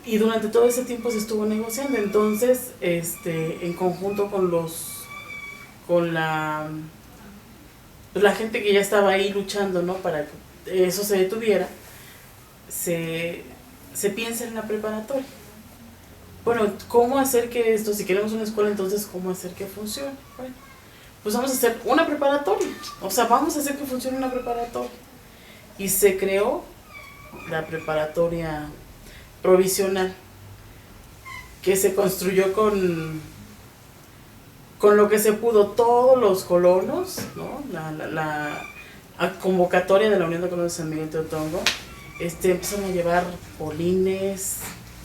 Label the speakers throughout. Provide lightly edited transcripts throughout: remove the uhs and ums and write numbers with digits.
Speaker 1: Y durante todo ese tiempo se estuvo negociando. Entonces, en conjunto con la gente que ya estaba ahí luchando, ¿no? Para que eso se detuviera, se, se piensa en la preparatoria. Bueno, ¿cómo hacer que esto, si queremos una escuela, entonces cómo hacer que funcione? Bueno, pues vamos a hacer una preparatoria. O sea, vamos a hacer que funcione una preparatoria. Y se creó la preparatoria provisional, que se construyó con lo que se pudo, todos los colonos, ¿no? La convocatoria de la Unión de Colonos de San Miguel Teotongo, empezaron a llevar polines,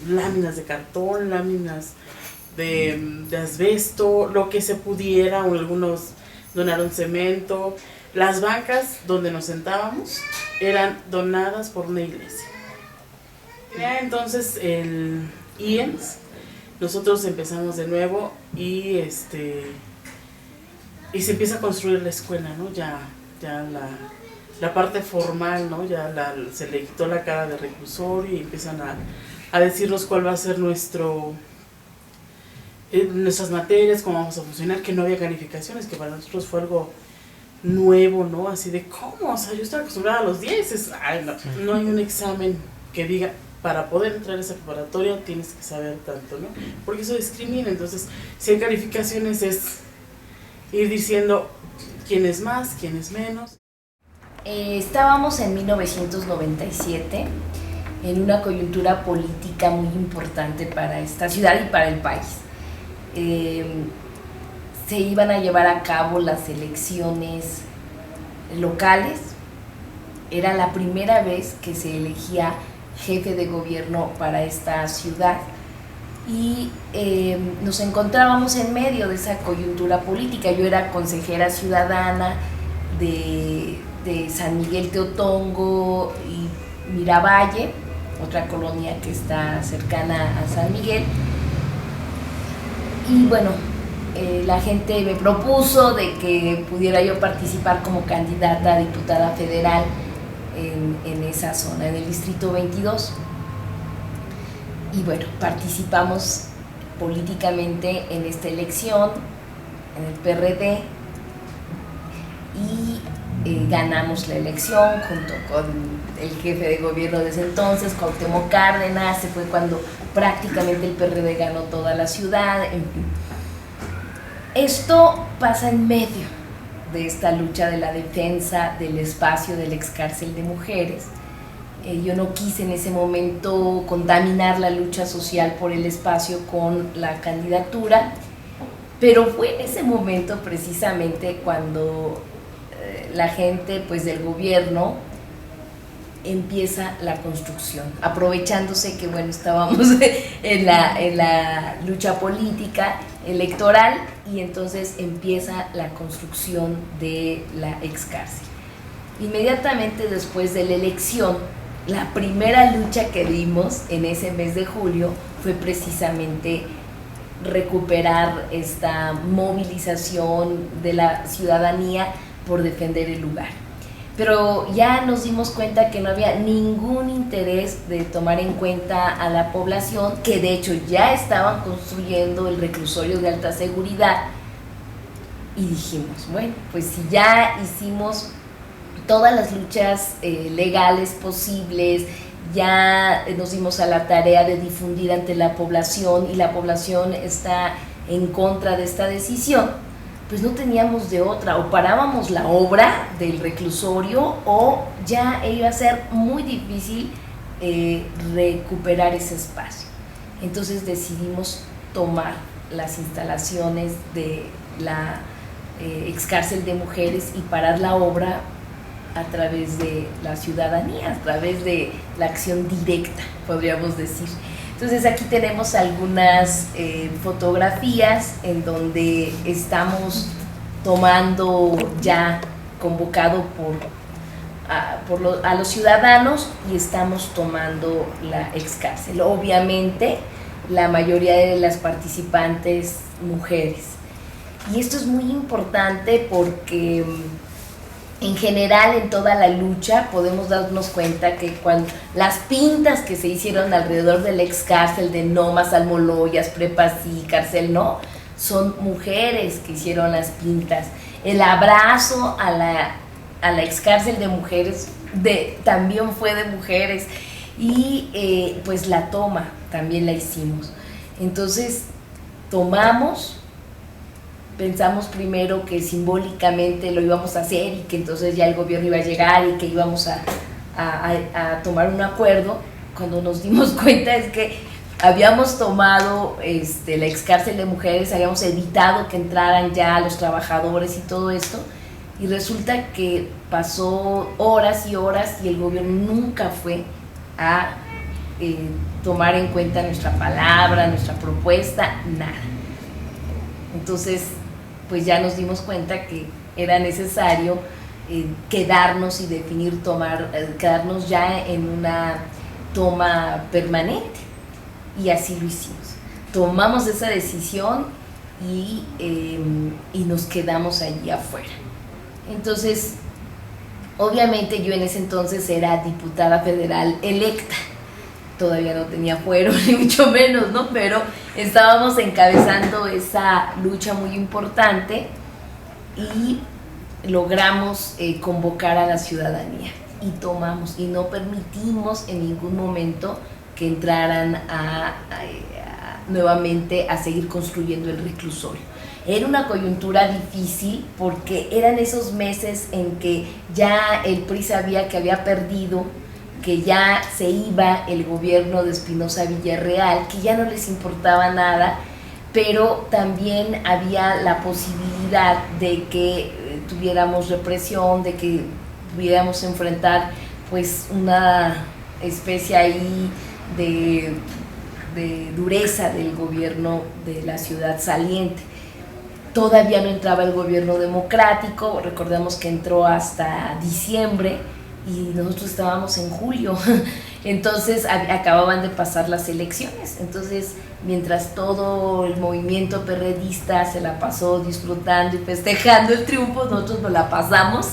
Speaker 1: láminas de cartón, láminas de asbesto, lo que se pudiera, o algunos donaron cemento. Las bancas donde nos sentábamos eran donadas por una iglesia. Ya entonces el IEMS, nosotros empezamos de nuevo y se empieza a construir la escuela, ¿no? Ya la parte formal, ¿no? Se le quitó la cara de reclusorio y empiezan a decirnos cuál va a ser nuestras materias, cómo vamos a funcionar, que no había calificaciones, que para nosotros fue algo nuevo, ¿no? Así de, ¿cómo? O sea, yo estaba acostumbrada a los 10, no hay un examen que diga, para poder entrar a esa preparatoria tienes que saber tanto, ¿no? Porque eso discrimina. Entonces, si hay calificaciones, es ir diciendo quién es más, quién es menos.
Speaker 2: Estábamos en 1997 en una coyuntura política muy importante para esta ciudad y para el país. Se iban a llevar a cabo las elecciones locales. Era la primera vez que se elegía jefe de gobierno para esta ciudad y nos encontrábamos en medio de esa coyuntura política. Yo era consejera ciudadana de San Miguel Teotongo y Miravalle, otra colonia que está cercana a San Miguel, y bueno, la gente me propuso de que pudiera yo participar como candidata a diputada federal en esa zona, en el distrito 22. Y bueno, participamos políticamente en esta elección, en el PRD, y ganamos la elección junto con el jefe de gobierno de ese entonces, Cuauhtémoc Cárdenas. Se fue cuando prácticamente el PRD ganó toda la ciudad, en fin. Esto pasa en medio de esta lucha de la defensa del espacio del excárcel de mujeres. Yo no quise en ese momento contaminar la lucha social por el espacio con la candidatura, pero fue en ese momento precisamente cuando la gente, pues, del gobierno empieza la construcción, aprovechándose que, bueno, estábamos en la lucha política electoral, y entonces empieza la construcción de la excárcel. Inmediatamente después de la elección, la primera lucha que dimos en ese mes de julio fue precisamente recuperar esta movilización de la ciudadanía por defender el lugar. Pero ya nos dimos cuenta que no había ningún interés de tomar en cuenta a la población, que de hecho ya estaban construyendo el reclusorio de alta seguridad, y dijimos, bueno, pues si ya hicimos todas las luchas legales posibles, ya nos dimos a la tarea de difundir ante la población, y la población está en contra de esta decisión, pues no teníamos de otra: o parábamos la obra del reclusorio, o ya iba a ser muy difícil recuperar ese espacio. Entonces decidimos tomar las instalaciones de la excárcel de mujeres y parar la obra a través de la ciudadanía, a través de la acción directa, podríamos decir. Entonces aquí tenemos algunas fotografías en donde estamos tomando, ya convocado a los ciudadanos, y estamos tomando la excárcel. Obviamente la mayoría de las participantes mujeres. Y esto es muy importante porque en general, en toda la lucha, podemos darnos cuenta que cuando las pintas que se hicieron alrededor del ex cárcel de Nomas, Almoloyas, Prepa Sí, Cárcel No, son mujeres que hicieron las pintas. El abrazo a la ex cárcel de mujeres también fue de mujeres. Y pues la toma también la hicimos. Entonces tomamos, pensamos primero que simbólicamente lo íbamos a hacer y que entonces ya el gobierno iba a llegar y que íbamos a tomar un acuerdo. Cuando nos dimos cuenta es que habíamos tomado la ex cárcel de mujeres, habíamos evitado que entraran ya los trabajadores y todo esto, y resulta que pasó horas y horas y el gobierno nunca fue a tomar en cuenta nuestra palabra, nuestra propuesta, nada. Entonces, pues ya nos dimos cuenta que era necesario quedarnos y definir quedarnos ya en una toma permanente, y así lo hicimos. Tomamos esa decisión y nos quedamos allí afuera. Entonces, obviamente yo en ese entonces era diputada federal electa, todavía no tenía fuero, ni mucho menos, ¿no? Pero estábamos encabezando esa lucha muy importante y logramos convocar a la ciudadanía y tomamos, y no permitimos en ningún momento que entraran nuevamente a seguir construyendo el reclusorio. Era una coyuntura difícil porque eran esos meses en que ya el PRI sabía que había perdido, que ya se iba el gobierno de Espinosa Villarreal, que ya no les importaba nada, pero también había la posibilidad de que tuviéramos represión, de que pudiéramos enfrentar pues una especie ahí de dureza del gobierno de la ciudad saliente. Todavía no entraba el gobierno democrático, recordemos que entró hasta diciembre y nosotros estábamos en julio, entonces acababan de pasar las elecciones. Entonces, mientras todo el movimiento perredista se la pasó disfrutando y festejando el triunfo, nosotros nos la pasamos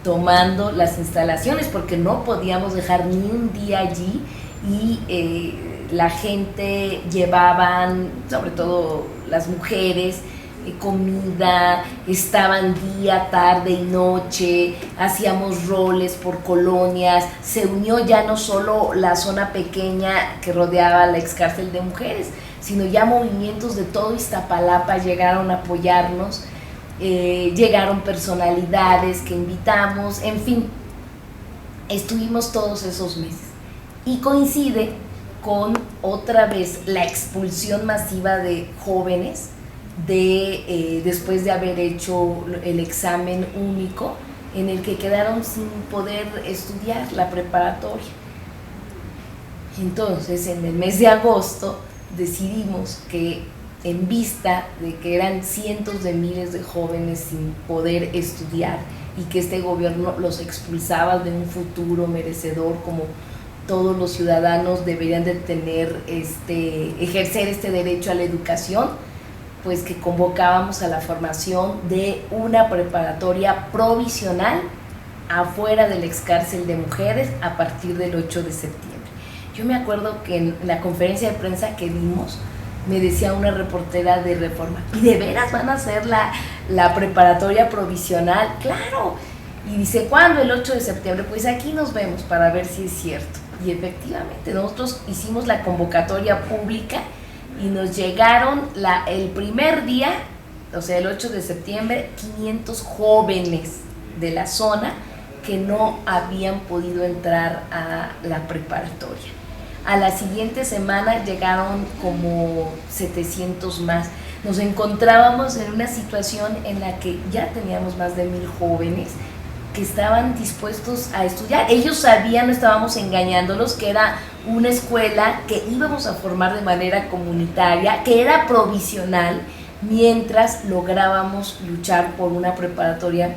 Speaker 2: tomando las instalaciones porque no podíamos dejar ni un día allí, y la gente llevaban, sobre todo las mujeres, comida, estaban día, tarde y noche, hacíamos roles por colonias, se unió ya no solo la zona pequeña que rodeaba la ex cárcel de mujeres, sino ya movimientos de todo Iztapalapa llegaron a apoyarnos, llegaron personalidades que invitamos, en fin, estuvimos todos esos meses. Y coincide con otra vez la expulsión masiva de jóvenes después de haber hecho el examen único, en el que quedaron sin poder estudiar la preparatoria. Entonces, en el mes de agosto decidimos que, en vista de que eran cientos de miles de jóvenes sin poder estudiar y que este gobierno los expulsaba de un futuro merecedor como todos los ciudadanos deberían de tener, ejercer este derecho a la educación, pues que convocábamos a la formación de una preparatoria provisional afuera del ex cárcel de mujeres a partir del 8 de septiembre. Yo me acuerdo que en la conferencia de prensa que dimos, me decía una reportera de Reforma, ¿y de veras van a hacer la preparatoria provisional? ¡Claro! Y dice, ¿cuándo? El 8 de septiembre. Pues aquí nos vemos para ver si es cierto. Y efectivamente, nosotros hicimos la convocatoria pública y nos llegaron el primer día, o sea, el 8 de septiembre, 500 jóvenes de la zona que no habían podido entrar a la preparatoria. A la siguiente semana llegaron como 700 más. Nos encontrábamos en una situación en la que ya teníamos más de 1000 jóvenes que estaban dispuestos a estudiar. Ellos sabían, no estábamos engañándolos, que era una escuela que íbamos a formar de manera comunitaria, que era provisional, mientras lográbamos luchar por una preparatoria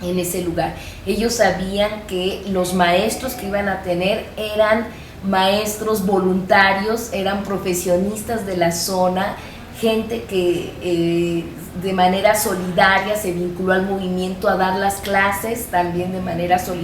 Speaker 2: en ese lugar. Ellos sabían que los maestros que iban a tener eran maestros voluntarios, eran profesionistas de la zona, gente que de manera solidaria se vinculó al movimiento a dar las clases también de manera solidaria.